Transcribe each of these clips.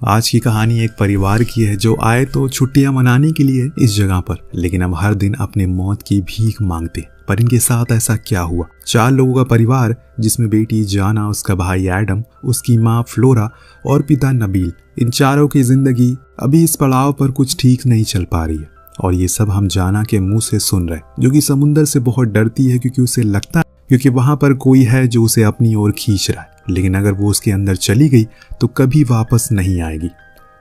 आज की कहानी एक परिवार की है जो आए तो छुट्टियां मनाने के लिए इस जगह पर, लेकिन अब हर दिन अपने मौत की भीख मांगते। पर इनके साथ ऐसा क्या हुआ? 4 लोगों का परिवार, जिसमें बेटी जाना, उसका भाई एडम, उसकी माँ फ्लोरा और पिता नबील। इन चारों की जिंदगी अभी इस पड़ाव पर कुछ ठीक नहीं चल पा रही है। और ये सब हम जाना के मुंह से सुन रहे, जो कि समुंदर से बहुत डरती है, क्योंकि उसे लगता है क्योंकि वहां पर कोई है जो उसे अपनी ओर खींच रहा है, लेकिन अगर वो उसके अंदर चली गई तो कभी वापस नहीं आएगी।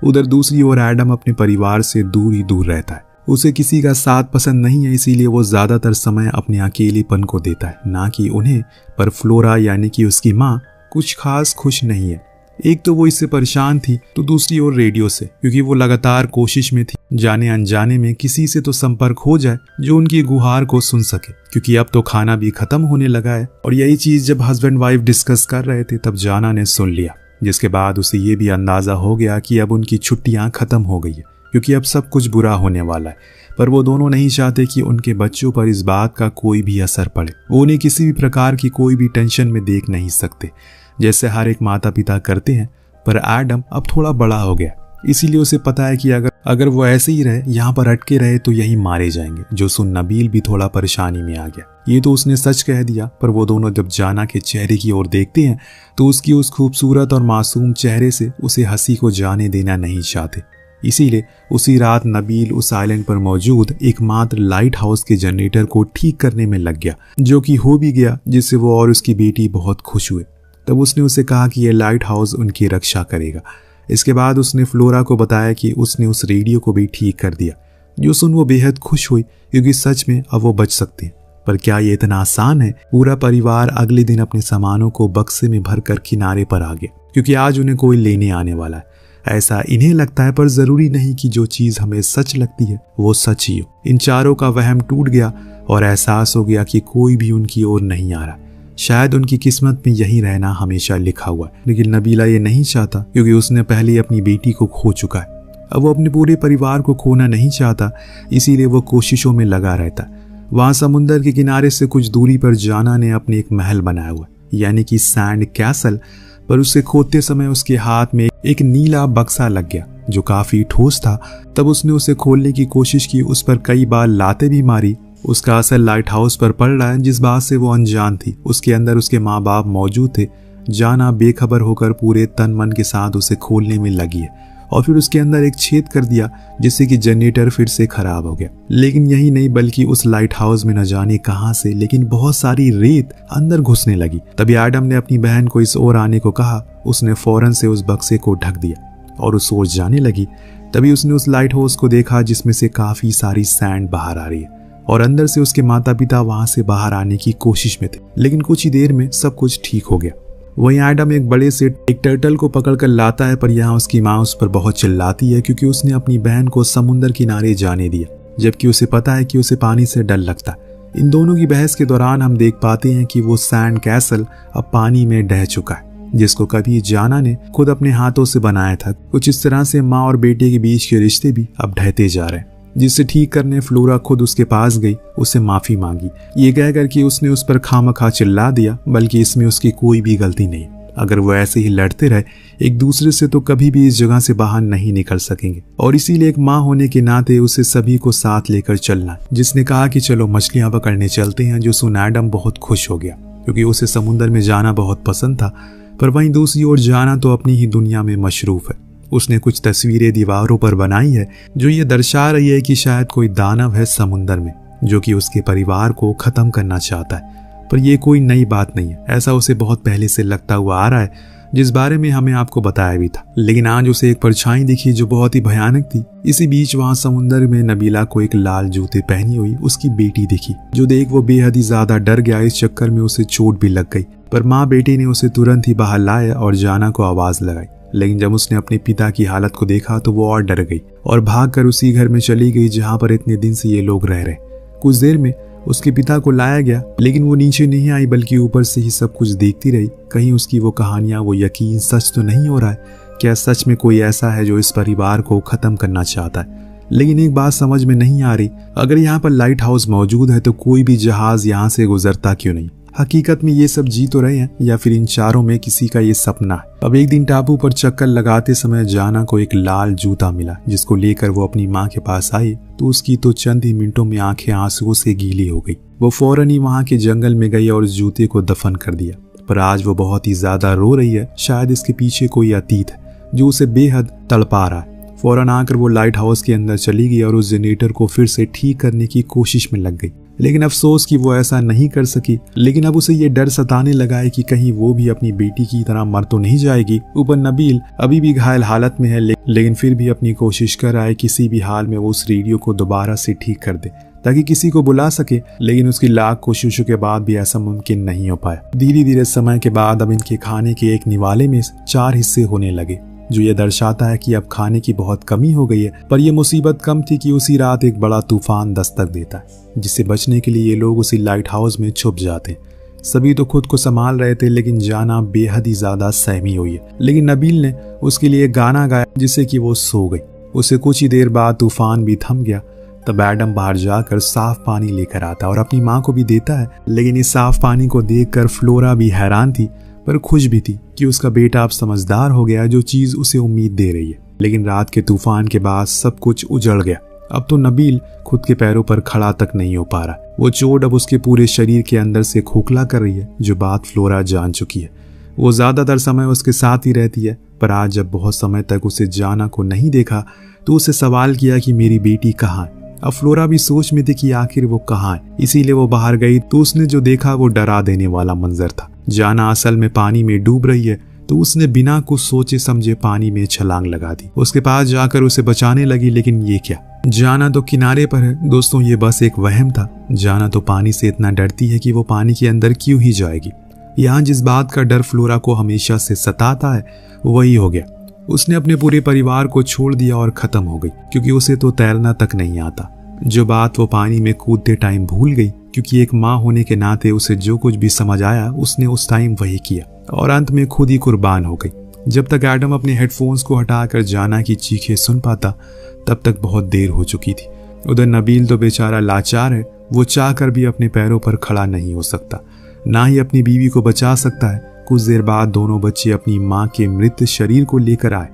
उधर दूसरी ओर एडम अपने परिवार से दूर ही दूर रहता है। उसे किसी का साथ पसंद नहीं है, इसीलिए वो ज्यादातर समय अपने अकेलेपन को देता है, ना कि उन्हें। पर फ्लोरा यानी कि उसकी माँ कुछ खास खुश नहीं है। एक तो वो इससे परेशान थी, तो दूसरी ओर रेडियो से, क्योंकि वो लगातार कोशिश में थी जाने अनजाने में किसी से तो संपर्क हो जाए जो उनकी गुहार को सुन सके, क्योंकि अब तो खाना भी खत्म होने लगा है। और यही चीज जब हस्बैंड वाइफ डिस्कस कर रहे थे तब जाना ने सुन लिया, जिसके बाद उसे ये भी अंदाजा हो गया कि अब उनकी छुट्टियां खत्म हो गई है, क्योंकि अब सब कुछ बुरा होने वाला है। पर वो दोनों नहीं चाहते कि उनके बच्चों पर इस बात का कोई भी असर पड़े। वो उन्हें किसी भी प्रकार की कोई भी टेंशन में देख नहीं सकते, जैसे हर एक माता पिता करते हैं। पर एडम अब थोड़ा बड़ा हो गया, इसीलिए उसे पता है कि अगर वो ऐसे ही रहे, यहाँ पर अटके रहे, तो यही मारे जाएंगे। जो सुन नबील भी थोड़ा परेशानी में आ गया। ये तो उसने सच कह दिया, पर वो दोनों जब जाना के चेहरे की ओर देखते हैं तो उसकी उस खूबसूरत और मासूम चेहरे से उसे हंसी को जाने देना नहीं चाहते। इसीलिए उसी रात नबील उस आइलैंड पर मौजूद एकमात्र लाइट हाउस के जनरेटर को ठीक करने में लग गया, जो कि हो भी गया, जिससे वो और उसकी बेटी बहुत खुश हुए। तब उसने उसे कहा कि यह लाइट हाउस उनकी रक्षा करेगा। इसके बाद उसने फ्लोरा को बताया कि उसने उस रेडियो को भी ठीक कर दिया, जो सुन वो बेहद खुश हुई, क्योंकि सच में अब वो बच सकते हैं। पर क्या ये इतना आसान है? पूरा परिवार अगले दिन अपने सामानों को बक्से में भरकर किनारे पर आ गया, क्योंकि आज उन्हें कोई लेने आने वाला है। ऐसा इन्हें लगता है, पर जरूरी नहीं कि जो चीज हमें सच लगती है वो सच ही हो। इन चारों का वहम टूट गया और एहसास हो गया कि कोई भी उनकी ओर नहीं आ रहा। शायद उनकी किस्मत में यही रहना हमेशा लिखा हुआ है। लेकिन नबीला ये नहीं चाहता, क्योंकि उसने पहले अपनी बेटी को खो चुका है। अब वो अपने पूरे परिवार को खोना नहीं चाहता, इसीलिए वो कोशिशों में लगा रहता। वहां समुंदर के किनारे से कुछ दूरी पर जाना ने अपने एक महल बनाया हुआ, यानी कि सैंड कैसल। पर उसे खोदते समय उसके हाथ में एक नीला बक्सा लग गया, जो काफी ठोस था। तब उसने उसे खोलने की कोशिश की, उस पर कई बार लातें भी मारी। उसका असर लाइट हाउस पर पड़ रहा है, जिस बात से वो अनजान थी। उसके अंदर उसके माँ बाप मौजूद थे। जाना बेखबर होकर पूरे तन मन के साथ उसे खोलने में लगी है, और फिर उसके अंदर एक छेद कर दिया, जिससे कि जनरेटर फिर से खराब हो गया। लेकिन यही नहीं, बल्कि उस लाइट हाउस में न जाने कहां से लेकिन बहुत सारी रेत अंदर घुसने लगी। तभी एडम ने अपनी बहन को इस ओर आने को कहा। उसने फौरन से उस बक्से को ढक दिया और उस ओर जाने लगी। तभी उसने उस लाइट हाउस को देखा, जिसमें से काफी सारी सैंड बाहर आ रही है, और अंदर से उसके माता पिता वहां से बाहर आने की कोशिश में थे। लेकिन कुछ ही देर में सब कुछ ठीक हो गया। वहीं एडम एक बड़े से एक टर्टल को पकड़कर लाता है, पर यहाँ उसकी माँ उस पर बहुत चिल्लाती है, क्योंकि उसने अपनी बहन को समुंदर किनारे जाने दिया, जबकि उसे पता है कि उसे पानी से डर लगता है। इन दोनों की बहस के दौरान हम देख पाते हैं कि वो सैंड कैसल अब पानी में ढह चुका है, जिसको कभी जाना ने खुद अपने हाथों से बनाया था। कुछ इस तरह से माँ और बेटे के बीच के रिश्ते भी अब ढहते जा रहे हैं, जिसे ठीक करने फ्लोरा खुद उसके पास गई, उससे माफी मांगी, ये कहकर कि उसने उस पर खामखा चिल्ला दिया, बल्कि इसमें उसकी कोई भी गलती नहीं। अगर वो ऐसे ही लड़ते रहे एक दूसरे से तो कभी भी इस जगह से बाहर नहीं निकल सकेंगे। और इसीलिए एक माँ होने के नाते उसे सभी को साथ लेकर चलना। जिसने कहा कि चलो मछलियां पकड़ने चलते हैं, जो सुन एडम बहुत खुश हो गया, क्योंकि उसे समुद्र में जाना बहुत पसंद था। पर वहीं दूसरी ओर जाना तो अपनी ही दुनिया में मशरूफ है। उसने कुछ तस्वीरें दीवारों पर बनाई है, जो ये दर्शा रही है कि शायद कोई दानव है समुंदर में, जो कि उसके परिवार को खत्म करना चाहता है। पर यह कोई नई बात नहीं है, ऐसा उसे बहुत पहले से लगता हुआ आ रहा है, जिस बारे में हमें आपको बताया भी था। लेकिन आज उसे एक परछाई दिखी जो बहुत ही भयानक थी। इसी बीच वहां समुंदर में नबीला को एक लाल जूते पहनी हुई उसकी बेटी दिखी, जो देख वो बेहद ही ज्यादा डर गया। इस चक्कर में उसे चोट भी लग गई, पर माँ बेटी ने उसे तुरंत ही बाहर लाया और जाना को आवाज लगाई। लेकिन जब उसने अपने पिता की हालत को देखा तो वो और डर गई और भागकर उसी घर में चली गई जहां पर इतने दिन से ये लोग रह रहे। कुछ देर में उसके पिता को लाया गया, लेकिन वो नीचे नहीं आई, बल्कि ऊपर से ही सब कुछ देखती रही। कहीं उसकी वो कहानियां, वो यकीन सच तो नहीं हो रहा है? क्या सच में कोई ऐसा है जो इस परिवार को खत्म करना चाहता है? लेकिन एक बात समझ में नहीं आ रही, अगर यहाँ पर लाइट हाउस मौजूद है तो कोई भी जहाज यहाँ से गुजरता क्यों नहीं? हकीकत में ये सब जी तो रहे हैं या फिर इन चारों में किसी का ये सपना है। अब एक दिन टापू पर चक्कर लगाते समय जाना को एक लाल जूता मिला, जिसको लेकर वो अपनी माँ के पास आई तो उसकी तो चंद ही मिनटों में आंखें आंसुओं से गीली हो गई। वो फौरन ही वहाँ के जंगल में गई और उस जूते को दफन कर दिया। पर आज वो बहुत ही ज्यादा रो रही है। शायद इसके पीछे कोई अतीत है जो उसे बेहद तड़पा रहा है। फौरन आकर वो लाइट हाउस के अंदर चली गई और उस जनरेटर को फिर से ठीक करने की कोशिश में लग गई। लेकिन अफसोस कि वो ऐसा नहीं कर सकी। लेकिन अब उसे ये डर सताने लगा है कि कहीं वो भी अपनी बेटी की तरह मर तो नहीं जाएगी। ऊपर नबील अभी भी घायल हालत में है, लेकिन फिर भी अपनी कोशिश कर रहा है किसी भी हाल में वो उस रेडियो को दोबारा से ठीक कर दे ताकि किसी को बुला सके। लेकिन उसकी लाख कोशिशों के बाद भी ऐसा मुमकिन नहीं हो पाया। धीरे धीरे समय के बाद अब इनके खाने के एक निवाले में 4 हिस्से होने लगे, जो ये दर्शाता है कि अब खाने की बहुत कमी हो गई है। पर यह मुसीबत कम थी कि उसी रात एक बड़ा तूफान दस्तक देता है, जिससे बचने के लिए ये लोग उसी लाइट हाउस में छुप जाते हैं। सभी तो खुद को संभाल रहे थे, लेकिन जाना बेहद ही ज्यादा सहमी हुई है। लेकिन नबील ने उसके लिए गाना गाया जिससे कि वो सो गई। उसे कुछ ही देर बाद तूफान भी थम गया। तब एडम बाहर जाकर साफ पानी लेकर आता और अपनी माँ को भी देता है। लेकिन इस साफ पानी को देखकर फ्लोरा भी हैरान थी पर खुश भी थी कि उसका बेटा अब समझदार हो गया, जो चीज उसे उम्मीद दे रही है। लेकिन रात के तूफान के बाद सब कुछ उजड़ गया। अब तो नबील खुद के पैरों पर खड़ा तक नहीं हो पा रहा। वो चोट अब उसके पूरे शरीर के अंदर से खोखला कर रही है, जो बात फ्लोरा जान चुकी है। वो ज्यादातर समय उसके साथ ही रहती है, पर आज जब बहुत समय तक उसे जाना को नहीं देखा तो उसे सवाल किया कि मेरी बेटी कहाँ है। अब फ्लोरा भी सोच में थी कि आखिर वो कहाँ है, इसीलिए वो बाहर गई तो उसने जो देखा वो डरा देने वाला मंजर था। जाना असल में पानी में डूब रही है, तो उसने बिना कुछ सोचे समझे पानी में छलांग लगा दी। उसके पास जाकर उसे बचाने लगी, लेकिन ये क्या, जाना तो किनारे पर है। दोस्तों, ये बस एक वहम था। जाना तो पानी से इतना डरती है कि वो पानी के अंदर क्यों ही जाएगी। यहाँ जिस बात का डर फ्लोरा को हमेशा से सताता है वही हो गया। उसने अपने पूरे परिवार को छोड़ दिया और खत्म हो गई, क्योंकि उसे तो तैरना तक नहीं आता। जो बात वो पानी में कूदते टाइम भूल गई, क्योंकि एक माँ होने के नाते उसे जो कुछ भी समझ आया उसने उस टाइम वही किया और अंत में खुद ही कुर्बान हो गई। जब तक एडम अपने हेडफोन्स को हटाकर जाना की चीखें सुन पाता, तब तक बहुत देर हो चुकी थी। उधर नबील तो बेचारा लाचार है। वो चाहकर भी अपने पैरों पर खड़ा नहीं हो सकता, ना ही अपनी बीवी को बचा सकता है। कुछ देर बाद दोनों बच्चे अपनी माँ के मृत शरीर को लेकर आए,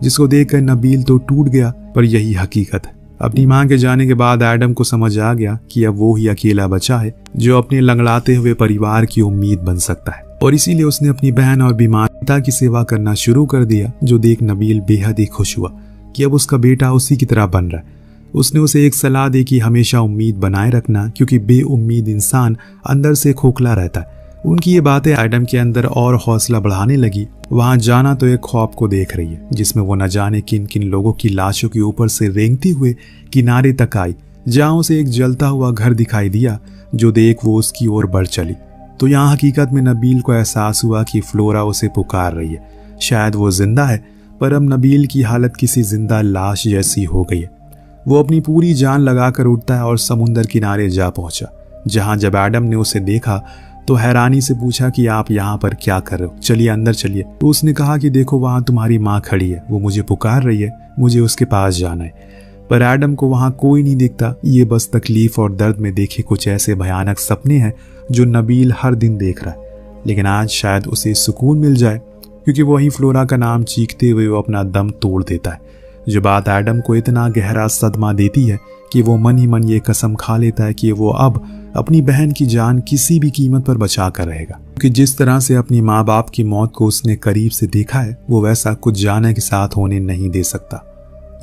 जिसको देखकर नबील तो टूट गया। पर यही हकीकत है। अपनी माँ के जाने के बाद एडम को समझ आ गया कि अब वो ही अकेला बचा है जो अपने लंगड़ाते हुए परिवार की उम्मीद बन सकता है। और इसीलिए उसने अपनी बहन और बीमार पिता की सेवा करना शुरू कर दिया, जो देख नबील बेहद ही खुश हुआ कि अब उसका बेटा उसी की तरह बन रहा है। उसने उसे एक सलाह दी कि हमेशा उम्मीद बनाए रखना, क्योंकि बेउम्मीद इंसान अंदर से खोखला रहता है। उनकी ये बातें एडम के अंदर और हौसला बढ़ाने लगी। वहां जाना तो एक ख्वाब को देख रही है, जिसमें वो न जाने किन किन लोगों की लाशों के ऊपर से रेंगती हुए किनारे तक आई, जहां उसे एक जलता हुआ घर दिखाई दिया, जो देख वो उसकी ओर बढ़ चली। तो यहाँ हकीकत में नबील को एहसास हुआ कि फ्लोरा उसे पुकार रही है। शायद वो जिंदा है, पर अब नबील की हालत किसी जिंदा लाश जैसी हो गई है। वो अपनी पूरी जान लगाकर उठता है और समुंदर किनारे जा पहुंचा, जहां जब एडम ने उसे देखा तो हैरानी से पूछा कि आप यहाँ पर क्या कर रहे हो, चलिए अंदर चलिए। तो उसने कहा कि देखो वहां तुम्हारी माँ खड़ी है, वो मुझे पुकार रही है, मुझे उसके पास जाना है। पर एडम को वहां कोई नहीं दिखता। ये बस तकलीफ और दर्द में देखे कुछ ऐसे भयानक सपने हैं जो नबील हर दिन देख रहा है। लेकिन आज शायद उसे सुकून मिल जाए, क्योंकि वही फ्लोरा का नाम चीखते हुए वो अपना दम तोड़ देता है। जो बात एडम को इतना गहरा सदमा देती है कि वो मन ही मन ये कसम खा लेता है कि वो अब अपनी बहन की जान किसी भी कीमत पर बचा कर रहेगा। क्योंकि जिस तरह से अपनी माँ बाप की मौत को उसने करीब से देखा है, वो वैसा कुछ जाने के साथ होने नहीं दे सकता।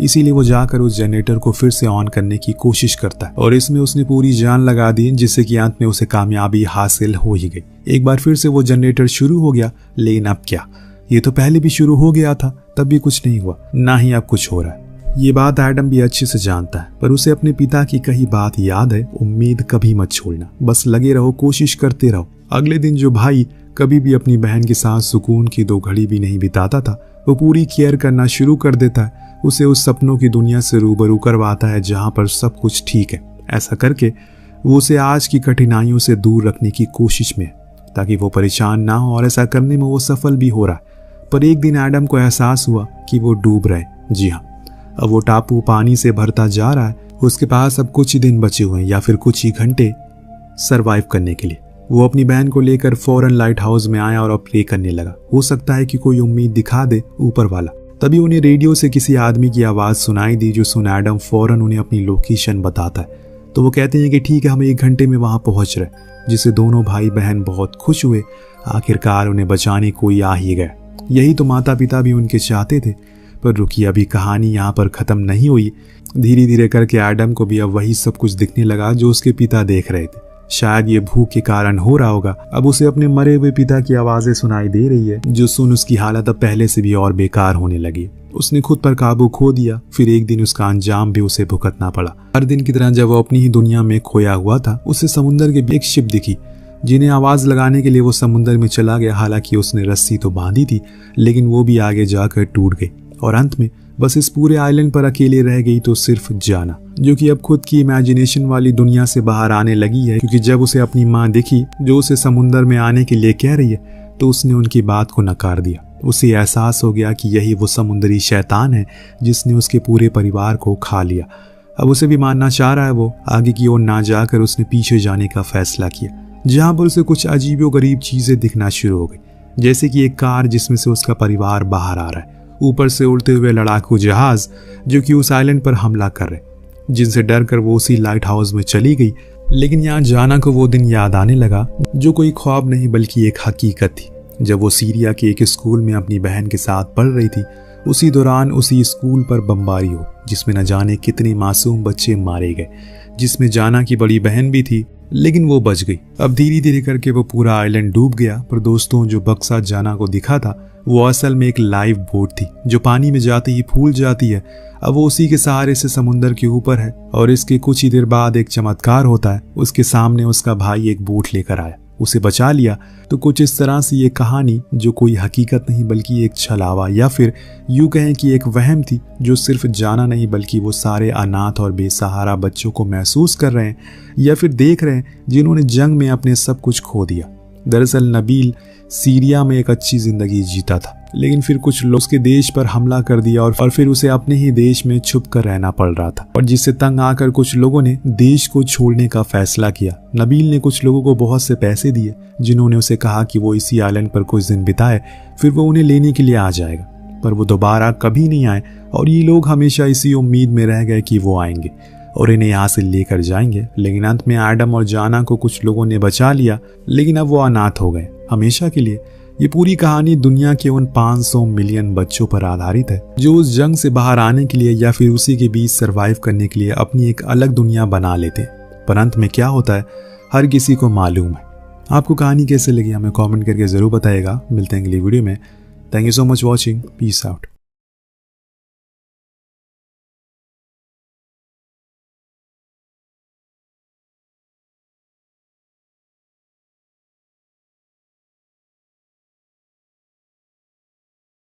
इसीलिए वो जाकर उस जनरेटर को फिर से ऑन करने की कोशिश करता है और इसमें उसने पूरी जान लगा दी, जिससे कि अंत में उसे कामयाबी हासिल हो ही गई। एक बार फिर से वो जनरेटर शुरू हो गया। लेकिन अब क्या, ये तो पहले भी शुरू हो गया था, तब भी कुछ नहीं हुआ, ना ही अब कुछ हो रहा है। ये बात एडम भी अच्छे से जानता है, पर उसे अपने पिता की कही बात याद है, उम्मीद कभी मत छोड़ना, बस लगे रहो, कोशिश करते रहो। अगले दिन जो भाई कभी भी अपनी बहन के साथ सुकून की 2 घड़ी भी नहीं बिताता था, वो पूरी केयर करना शुरू कर देता है। उसे उस सपनों की दुनिया से रूबरू करवाता है जहां पर सब कुछ ठीक है। ऐसा करके वो उसे आज की कठिनाइयों से दूर रखने की कोशिश में है, ताकि वो परेशान ना हो, और ऐसा करने में वो सफल भी हो रहा है। पर एक दिन एडम को एहसास हुआ कि वो डूब रहे। जी हाँ, अब वो टापू पानी से भरता जा रहा है। उसके पास अब कुछ ही दिन बचे हुए हैं, या फिर कुछ ही घंटे सरवाइव करने के लिए। वो अपनी बहन को लेकर फौरन लाइट हाउस में आया और प्रे करने लगा। हो सकता है कि कोई उम्मीद दिखा दे ऊपर वाला। तभी उन्हें रेडियो से किसी आदमी की आवाज़ सुनाई दी, जो सुन एडम फौरन उन्हें अपनी लोकेशन बताता है। तो वो कहते हैं कि ठीक है, हम 1 घंटे में वहाँ पहुँच रहे, जिससे दोनों भाई बहन बहुत खुश हुए। आखिरकार उन्हें बचाने कोई आ ही गया। यही तो माता पिता भी उनके चाहते थे। पर रुकिए, अभी कहानी यहाँ पर ख़त्म नहीं हुई। धीरे धीरे करके एडम को भी अब वही सब कुछ दिखने लगा जो उसके पिता देख रहे थे। शायद ये भूख के कारण हो रहा होगा। अब उसे अपने मरे हुए पिता की आवाज़ें सुनाई दे रही है, जो सुन उसकी हालत अब पहले से भी और बेकार होने लगी। उसने खुद पर काबू खो दिया। फिर एक दिन उसका अंजाम भी उसे भुगतना पड़ा। हर दिन की तरह जब वो अपनी ही दुनिया में खोया हुआ था, उसे समुद्र के एक शिप दिखी, जिन्हें आवाज़ लगाने के लिए वो समुद्र में चला गया। हालांकि उसने रस्सी तो बांधी थी, लेकिन वो भी आगे जाकर टूट गई और अंत में बस इस पूरे आइलैंड पर अकेले रह गई तो सिर्फ जाना, जो कि अब खुद की इमेजिनेशन वाली दुनिया से बाहर आने लगी है। क्योंकि जब उसे अपनी माँ दिखी जो उसे समुद्र में आने के लिए कह रही है, तो उसने उनकी बात को नकार दिया। उसे एहसास हो गया कि यही वो समुद्री शैतान है जिसने उसके पूरे परिवार को खा लिया। अब उसे भी मानना चाह रहा है। वो आगे की ओर ना जाकर उसने पीछे जाने का फैसला किया, जहाँ पर उसे कुछ अजीबोगरीब चीजें दिखना शुरू हो गई, जैसे कि एक कार जिसमें से उसका परिवार बाहर आ रहा है, ऊपर से उड़ते हुए लड़ाकू जहाज जो कि उस आइलैंड पर हमला कर रहे, जिनसे डर कर वो उसी लाइट हाउस में चली गई। लेकिन यहाँ जाना को वो दिन याद आने लगा, जो कोई ख्वाब नहीं बल्कि एक हकीकत थी। जब वो सीरिया के एक स्कूल में अपनी बहन के साथ पढ़ रही थी, उसी दौरान उसी स्कूल पर बमबारी हो, जिसमें न जाने कितने मासूम बच्चे मारे गए, जिसमें जाना की बड़ी बहन भी थी, लेकिन वो बच गई। अब धीरे धीरे करके वो पूरा आइलैंड डूब गया। पर दोस्तों, जो बक्सा जाना को दिखा था, वो असल में एक लाइव बोट थी, जो पानी में जाते ही फूल जाती है। अब वो उसी के सहारे से समुद्र के ऊपर है। और इसके कुछ ही देर बाद एक चमत्कार होता है। उसके सामने उसका भाई एक बोट लेकर आया, उसे बचा लिया। तो कुछ इस तरह से ये कहानी, जो कोई हकीकत नहीं बल्कि एक छलावा या फिर यूं कहें कि एक वहम थी, जो सिर्फ जाना नहीं बल्कि वो सारे अनाथ और बेसहारा बच्चों को महसूस कर रहे हैं या फिर देख रहे हैं, जिन्होंने जंग में अपने सब कुछ खो दिया। दरअसल नबील सीरिया में एक अच्छी जिंदगी जीता था, लेकिन फिर कुछ लोग उसके देश पर हमला कर दिया और फिर उसे अपने ही देश में छुप कर रहना पड़ रहा था। और जिससे तंग आकर कुछ लोगों ने देश को छोड़ने का फैसला किया। नबील ने कुछ लोगों को बहुत से पैसे दिए, जिन्होंने उसे कहा कि वो इसी आइलैंड पर कुछ दिन बिताए, फिर वो उन्हें लेने के लिए आ जाएगा। पर वो दोबारा कभी नहीं आए और ये लोग हमेशा इसी उम्मीद में रह गए कि वो आएंगे और इन्हें यहाँ से लेकर जाएंगे। लेकिन अंत में एडम और जाना को कुछ लोगों ने बचा लिया, लेकिन अब वो अनाथ हो गए हमेशा के लिए। ये पूरी कहानी दुनिया के उन 500 मिलियन बच्चों पर आधारित है, जो उस जंग से बाहर आने के लिए या फिर उसी के बीच सरवाइव करने के लिए अपनी एक अलग दुनिया बना लेते। पर अंत में क्या होता है, हर किसी को मालूम है। आपको कहानी कैसे लगी हमें कमेंट करके जरूर बताइएगा। मिलते हैं अगली वीडियो में। Thank you so much watching. Peace out.